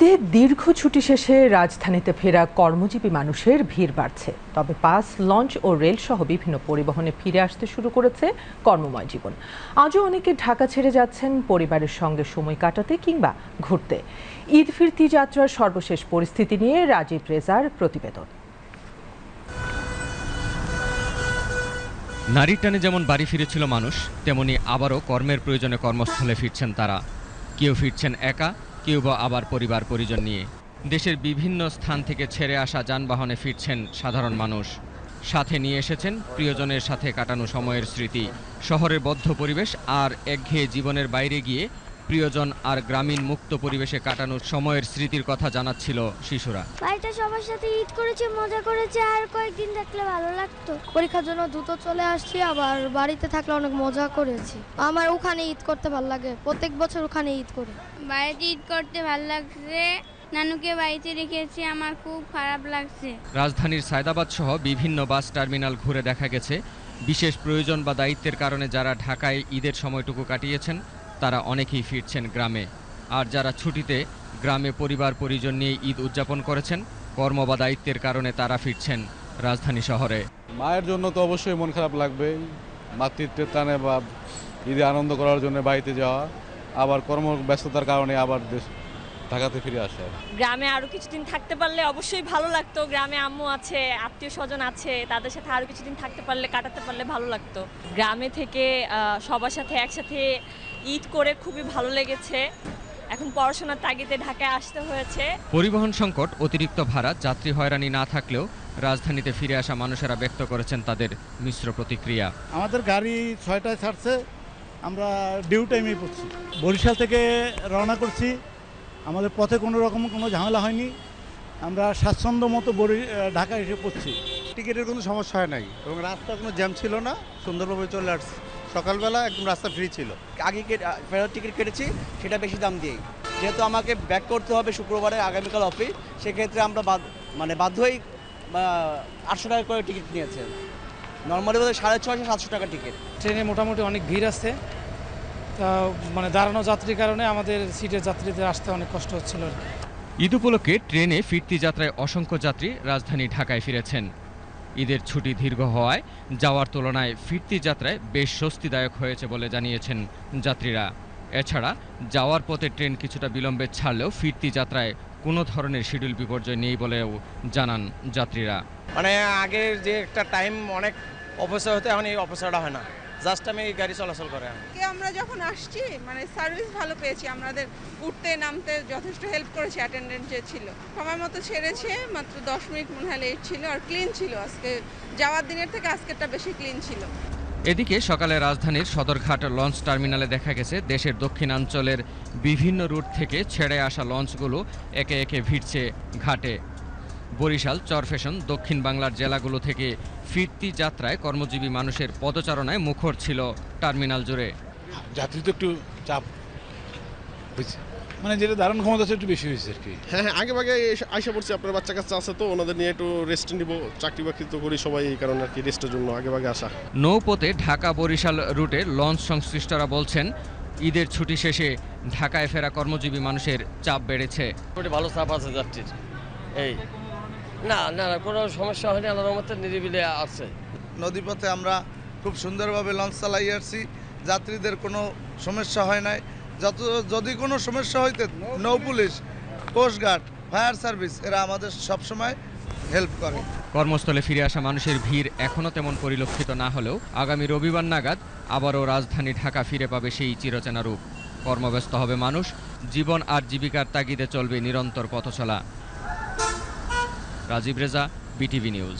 ঈদের দীর্ঘ ছুটি শেষে রাজধানীতে ফেরা কর্মজীবী মানুষের ভিড় বাড়ছে। তবে বাস, লঞ্চ ও রেল সহ বিভিন্ন পরিবহনে ফিরে আসতে শুরু করেছে কর্মময় জীবন। আজও অনেকে ঢাকা ছেড়ে যাচ্ছেন পরিবারের সঙ্গে সময় কাটাতে কিংবা ঘুরতে। ঈদ ফিরতি যাত্রার সর্বশেষ পরিস্থিতি নিয়ে রাজীব রেজার প্রতিবেদন। নারীর টানে যেমন বাড়ি ফিরেছিল মানুষ, তেমনি আবারও কর্মের প্রয়োজনে কর্মস্থলে ফিরছেন তারা। কেউ ফিরছেন একা, কেউ বা আবার পরিবার পরিজন নিয়ে। দেশের বিভিন্ন স্থান থেকে ছেড়ে আসা যানবাহনে ফিরছেন সাধারণ মানুষ। সাথে নিয়ে এসেছেন প্রিয়জনের সাথে কাটানো সময়ের স্মৃতি। শহরের বদ্ধ পরিবেশ আর একঘেয়ে জীবনের বাইরে গিয়ে প্রিয়জন আর গ্রামীণ মুক্ত পরিবেশে কাটানোর সময়ের স্মৃতির কথা জানাচ্ছিল শিশুরা। বাড়িতে সবার সাথে ঈদ করেছি, মজা করেছি, আর কয়েকদিন থাকলে ভালো লাগতো। পরীক্ষার জন্য দ্রুত চলে আসছি, আবার বাড়িতে থাকলে অনেক মজা করেছি। আমার ওখানে ঈদ করতে ভালো লাগে, প্রত্যেক বছর ওখানে ঈদ করি। বাড়িতে ঈদ করতে ভালো লাগছে, নানুকে বাড়িতে রেখেছি, আমার খুব খারাপ লাগছে। রাজধানীর সায়দাবাদ সহ বিভিন্ন বাস টার্মিনাল ঘুরে দেখা গেছে বিশেষ প্রয়োজন বা দায়িত্বের কারণে যারা ঢাকায় ঈদের সময়টুকু কাটিয়েছেন তারা অনেকেই ফিরছেন গ্রামে। আর যারা ছুটিতে গ্রামে পরিবার পরিজন নিয়ে ঈদ উদযাপন করেছেন, কর্ম বা দায়িত্বের কারণে তারা ফিরছেন রাজধানী শহরে। মায়ের জন্য তো অবশ্যই মন খারাপ লাগবে, মাতৃত্বের টানে বা ঈদে আনন্দ করার জন্য বাড়িতে যাওয়া, আবার কর্মব্যস্ততার কারণে আবার ঢাকাতে ফিরে আসা। গ্রামে আরো কিছুদিন থাকতে পারলে অবশ্যই ভালো লাগতো। গ্রামে আম্মু আছে, আত্মীয় স্বজন আছে, তাদের সাথে আরো কিছুদিন থাকতে পারলে, কাটাতে পারলে ভালো লাগতো। গ্রামে থেকে সবার সাথে একসাথে ঈদ করে খুবই ভালো লেগেছে। এখন পড়াশোনার তাগিদে ঢাকায় আসতে হয়েছে। পরিবহন সংকট, অতিরিক্ত ভাড়া, যাত্রী হয়রানি না থাকলেও রাজধানীতে ফিরে আসা মানুষেরা ব্যক্ত করেছেন তাদের মিশ্র প্রতিক্রিয়া। আমাদের গাড়ি 6টায় ছাড়ছে, আমরা ডিউ টাইমেই পড়ছি। বরিশাল থেকে রওনা করছি, আমাদের পথে কোনো রকম কোনো ঝামেলা হয়নি, আমরা স্বাচ্ছন্দ্য মতো ঢাকা এসে পড়ছি। টিকিটের কোনো সমস্যা হয় নাই এবং রাস্তা কোনো জ্যাম ছিল না, সুন্দরভাবে চলে আসছি। সকালবেলা একদম রাস্তা ফ্রি ছিল। আগে ফেরত টিকিট কেটেছি, সেটা বেশি দাম দিয়েই, যেহেতু আমাকে ব্যাক করতে হবে শুক্রবারে আগামীকাল অফিস, সেক্ষেত্রে আমরা বাধ্য হয়েই 800 টাকা করে টিকিট নিয়েছে। নর্মালি বোধ হয় 650-700 টাকা টিকিট। ট্রেনে মোটামুটি অনেক ভিড় আছে, দাঁড়ানো যাত্রীর কারণে আমাদের সিটের যাত্রীদের আসতে অনেক কষ্ট হচ্ছিল। ঈদ উপলক্ষে ট্রেনে ফিরতি যাত্রায় অসংখ্য যাত্রী রাজধানী ঢাকায় ফিরেছেন। ঈদের ছুটি দীর্ঘ হওয়ায় যাওয়ার তুলনায় ফিরতি যাত্রায় বেশ স্বস্তিদায়ক হয়েছে বলে জানিয়েছেন যাত্রীরা। এছাড়া যাওয়ার পথে ট্রেন কিছুটা বিলম্বে ছাড়লেও ফিরতি যাত্রায় কোনো ধরনের শিডিউল বিপর্যয় নেই বলেও জানান যাত্রীরা। মানে আগের যে একটা টাইম অনেক অপচয় হতো, এখন এই অপচয়টা হয় না, জাস্ট আমি গাড়ি চলাচল করে। আমরা যখন আসছি মানে সার্ভিস ভালো পেয়েছি, আমাদের উঠতে নামতে যথেষ্ট হেল্প করেছে। অ্যাটেন্ডেন্ট যে ছিল সময় মতো ছেড়েছে, মাত্র 10 মিনিট মনে হয় লেট ছিল, আর ক্লিন ছিল। আজকে যাওয়ার দিনের থেকে আজকেরটা বেশি ক্লিন ছিল। এদিকে সকালে রাজধানীর সদরঘাট লঞ্চ টার্মিনালে দেখা গেছে দেশের দক্ষিণাঞ্চলের বিভিন্ন রুট থেকে ছেড়ে আসা লঞ্চগুলো একে একে ভিড়ছে ঘাটে। বরিশাল, চরফ্যাশন, দক্ষিণ বাংলার জেলাগুলো থেকে ফিরতি যাত্রায় কর্মজীবী মানুষের পদচারণায় মুখর ছিল টার্মিনাল জুড়ে। যাত্রী তো একটু চাপ হয়েছে, মানে যেটা ধারণ ক্ষমতা একটু বেশি হয়েছে আর কি। হ্যাঁ, আগে ভাগে আইসা পড়ছি, আপনার বাচ্চা কাচ্চা আছে তো, ওনাদের নিয়ে একটু রেস্ট নিব, চাকরি বাকরি তো করি সবাই, এই কারণে আর কি রেস্টের জন্য আগে ভাগে আসা। নৌপথে ঢাকা বরিশাল রুটে লঞ্চ সংশ্লিষ্টরা বলছেন ঈদের ছুটি শেষে ঢাকায় ফেরা কর্মজীবী মানুষের চাপ বেড়েছে। ভালো চাপ আছে যাত্রীর, এই না কোনো সমস্যা হয়নি, আল্লাহর রহমতে নিরিবিলি আছে। নদীপথে আমরা খুব সুন্দরভাবে লঞ্চ চালাই আসছি, যাত্রীদের কোনো সমস্যা হয় নাই। যদি কোনো সমস্যা হইতে নৌ পুলিশ, কোস্টগার্ড, ফায়ার সার্ভিস এরা আমাদের সবসময় হেল্প করে। কর্মস্থলে ফিরে আসা মানুষের ভিড় এখনও তেমন পরিলক্ষিত না হলেও আগামী রবিবার নাগাদ আবারও রাজধানী ঢাকা ফিরে পাবে সেই চিরচেনা রূপ। কর্মব্যস্ত হবে মানুষ, জীবন আর জীবিকার তাগিদে চলবে নিরন্তর পথচলা। Rajib Reza, BTV news.